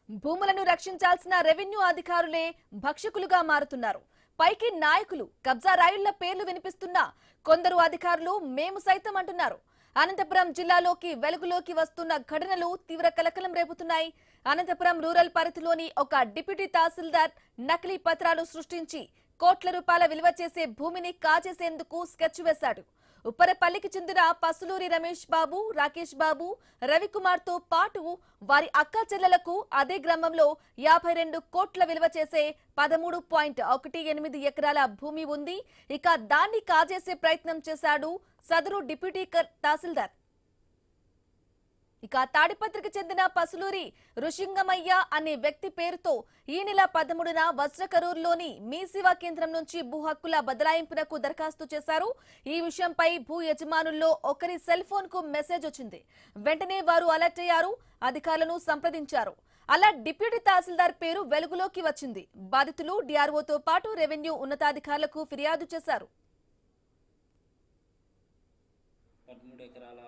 భూములను రక్షించాల్సిన రెవెన్యూ అధికారులే భక్షకులుగా మారుతున్నారు. పైకి నాయకులు కబ్జా రాయుళ్ల పేర్లు వినిపిస్తున్నా కొందరు అధికారులు మేము సైతం అంటున్నారు. అనంతపురం జిల్లాలోకి వెలుగులోకి వస్తున్న ఘటనలు తీవ్ర కలకలం రేపుతున్నాయి. అనంతపురం రూరల్ పరిధిలోని ఒక డిప్యూటీ తహసీల్దార్ నకిలీ పత్రాలు సృష్టించి కోట్ల రూపాయల విలువ చేసే భూమిని కాజేసేందుకు స్కెచ్ వేశాడు. ఉప్పరపల్లికి చెందిన పసులూరి రమేష్ బాబు, రాకేష్ బాబు, రవికుమార్ తో పాటు వారి అక్క చెల్లెలకు అదే గ్రామంలో 52 కోట్ల విలువ చేసే 13.18 ఎకరాల భూమి ఉంది. ఇక దాన్ని కాజేసే ప్రయత్నం చేశాడు సదరు డిప్యూటీ తహసీల్దార్. ఇక తాడిపత్రికి చెందిన పసులూరి ఋషింగమయ్య అనే వ్యక్తి పేరుతో ఈ నెల 13న వజ్రకరూరులోని మీ సేవా కేంద్రం నుంచి భూ హక్కుల బదలాయింపునకు దరఖాస్తు చేశారు. ఈ విషయంపై భూ యజమానుల్లో ఒకరి సెల్ ఫోన్ కు మెసేజ్ వచ్చింది. వెంటనే వారు అలర్ట్ అయ్యారు, అధికారులను సంప్రదించారు. అలా డిప్యూటీ తహసీల్దార్ పేరు వెలుగులోకి వచ్చింది. బాధితులు డిఆర్ఓతో పాటు రెవెన్యూ ఉన్నతాధికారులకు ఫిర్యాదు చేశారు. 13 ఎకరాల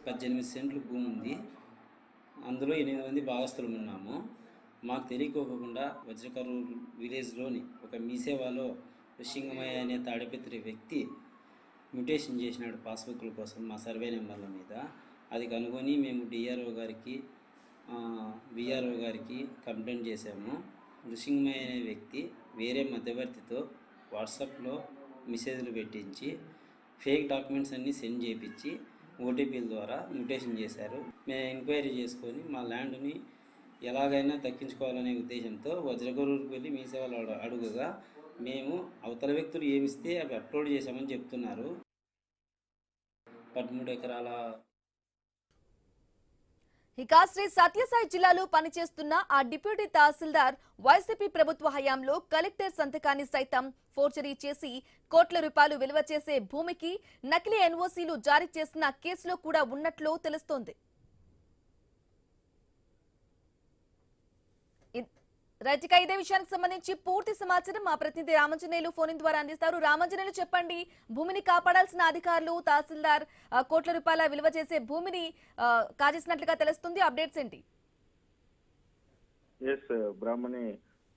18 సెంట్లు భూమి ఉంది. అందులో 8 మంది భాగస్తులు ఉన్నాము. మాకు తెలియకోకుండా వజ్రకరూరు విలేజ్లోని ఒక మీసేవాలో ఋషింగమయ్య అనే తాడిపత్రి వ్యక్తి మ్యూటేషన్ చేసినాడు పాస్బుక్ల కోసం మా సర్వే నెంబర్ల మీద. అది కనుగొని మేము డిఆర్ఓ గారికి విఆర్ఓ గారికి కంప్లైంట్ చేశాము. ఋషింగమయ్య అనే వ్యక్తి వేరే మధ్యవర్తితో వాట్సాప్లో మెసేజ్లు పెట్టించి ఫేక్ డాక్యుమెంట్స్ అన్నీ సెండ్ చేయించి ఓటీపీల ద్వారా మ్యూటేషన్ చేశారు. మేము ఎంక్వైరీ చేసుకొని మా ల్యాండ్ని ఎలాగైనా దక్కించుకోవాలనే ఉద్దేశంతో వజ్రకరూరుకు వెళ్ళి మీ సేవలు అడుగుగా మేము అవతల వ్యక్తులు ఏమిస్తే అవి అప్లోడ్ చేశామని చెప్తున్నారు. 13 ఎకరాల ఇక శ్రీ సత్యసాయి జిల్లాలో పనిచేస్తున్న ఆ డిప్యూటీ తహసీల్దార్ వైసీపీ ప్రభుత్వ హయాంలో కలెక్టర్ సంతకాన్ని సైతం ఫోర్జరీ చేసి కోట్ల రూపాయలు విలువ చేసే భూమికి నకిలీ ఎన్ఓసీలు జారీ చేసిన కేసులో కూడా ఉన్నట్లు తెలుస్తోంది. రైతుగా ఇదే విషయానికి సంబంధించి పూర్తి సమాచారం మా ప్రతినిధి రామంజనేయులు ఫోన్ ద్వారా అందిస్తారు. రామంజనేయులు చెప్పండి, భూమిని కాపాడాల్సిన అధికారులు తహసీల్దార్ కోట్ల రూపాయల విలువ చేసే భూమిని కాజేసినట్లుగా తెలుస్తుంది. అప్డేట్స్ ఏంటి? బ్రాహ్మణి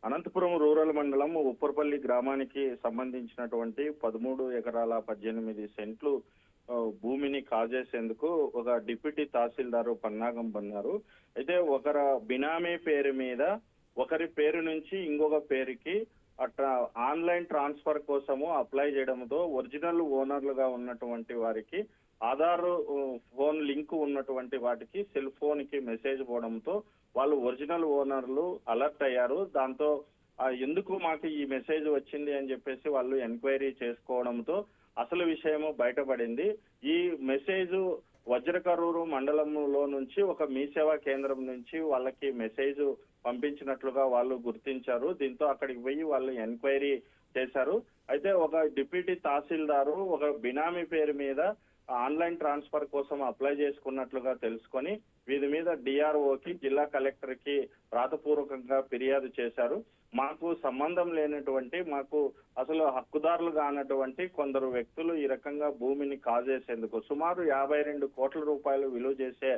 అనంతపురం రూరల్ మండలం ఉప్పరపల్లి గ్రామానికి సంబంధించినటువంటి 13 ఎకరాల 18 సెంట్లు భూమిని కాజేసేందుకు ఒక డిప్యూటీ తహసీల్దారు పన్నాగం పన్నారు. అయితే ఒకరి బినామీ పేరు మీద ఒకరి పేరు నుంచి ఇంకొక పేరుకి అట్లా ఆన్లైన్ ట్రాన్స్ఫర్ కోసము అప్లై చేయడంతో ఒరిజినల్ ఓనర్లుగా ఉన్నటువంటి వారికి ఆధార్ ఫోన్ లింక్ ఉన్నటువంటి వాటికి సెల్ ఫోన్ కి మెసేజ్ పోవడంతో వాళ్ళు ఒరిజినల్ ఓనర్లు అలర్ట్ అయ్యారు. దాంతో ఎందుకు మాకు ఈ మెసేజ్ వచ్చింది అని చెప్పేసి వాళ్ళు ఎంక్వైరీ చేసుకోవడంతో అసలు విషయము బయటపడింది. ఈ మెసేజ్ వజ్రకరూరు మండలంలో నుంచి ఒక మీ సేవా కేంద్రం నుంచి వాళ్ళకి మెసేజ్ పంపించినట్లుగా వాళ్ళు గుర్తించారు. దీంతో అక్కడికి పోయి వాళ్ళు ఎంక్వైరీ చేశారు. అయితే ఒక డిప్యూటీ తహసీల్దారు ఒక బినామీ పేరు మీద ఆన్లైన్ ట్రాన్స్ఫర్ కోసం అప్లై చేసుకున్నట్లుగా తెలుసుకొని వీరి మీద డిఆర్ఓకి జిల్లా కలెక్టర్ కి రాతపూర్వకంగా ఫిర్యాదు చేశారు. మాకు సంబంధం లేనటువంటి మాకు అసలు హక్కుదారులు కానటువంటి కొందరు వ్యక్తులు ఈ రకంగా భూమిని కాజేసేందుకు సుమారు 52 కోట్ల రూపాయలు విలువ చేసే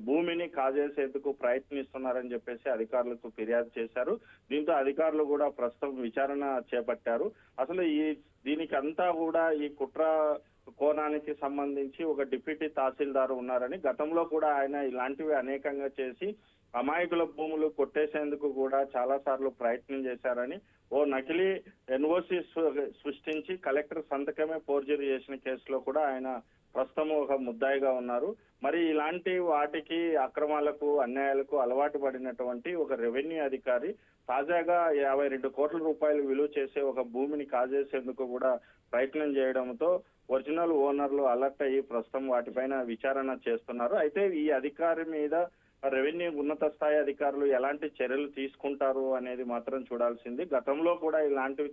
భూమిని కాజేసేందుకు ప్రయత్నిస్తున్నారని చెప్పేసి అధికారులకు ఫిర్యాదు చేశారు. దీంతో అధికారులు కూడా ప్రస్తుతం విచారణ చేపట్టారు. అసలు దీనికి అంతా కూడా ఈ కుట్ర కోణానికి సంబంధించి ఒక డిప్యూటీ తహసీల్దార్ ఉన్నారని, గతంలో కూడా ఆయన ఇలాంటివి అనేకంగా చేసి అమాయకుల భూములు కొట్టేసేందుకు కూడా చాలా సార్లు ప్రయత్నం చేశారని, ఓ నకిలీ ఎన్ఓసి సృష్టించి కలెక్టర్ సంతకమే ఫోర్జరీ చేసిన కేసులో కూడా ఆయన ప్రస్తుతం ఒక ముద్దాయిగా ఉన్నారు. మరి ఇలాంటి వాటికి అక్రమాలకు అన్యాయాలకు అలవాటు పడినటువంటి ఒక రెవెన్యూ అధికారి తాజాగా 52 కోట్ల రూపాయలు విలువ చేసే ఒక భూమిని కాజేసేందుకు కూడా ప్రయత్నం చేయడంతో ఒరిజినల్ ఓనర్లు అలర్ట్ అయ్యి ప్రస్తుతం వాటిపైన విచారణ చేస్తున్నారు. అయితే ఈ అధికారి మీద రెవెన్యూ ఉన్నత స్థాయి అధికారులు ఎలాంటి చర్యలు తీసుకుంటారు అనేది మాత్రం చూడాల్సింది. గతంలో కూడా ఇలాంటివి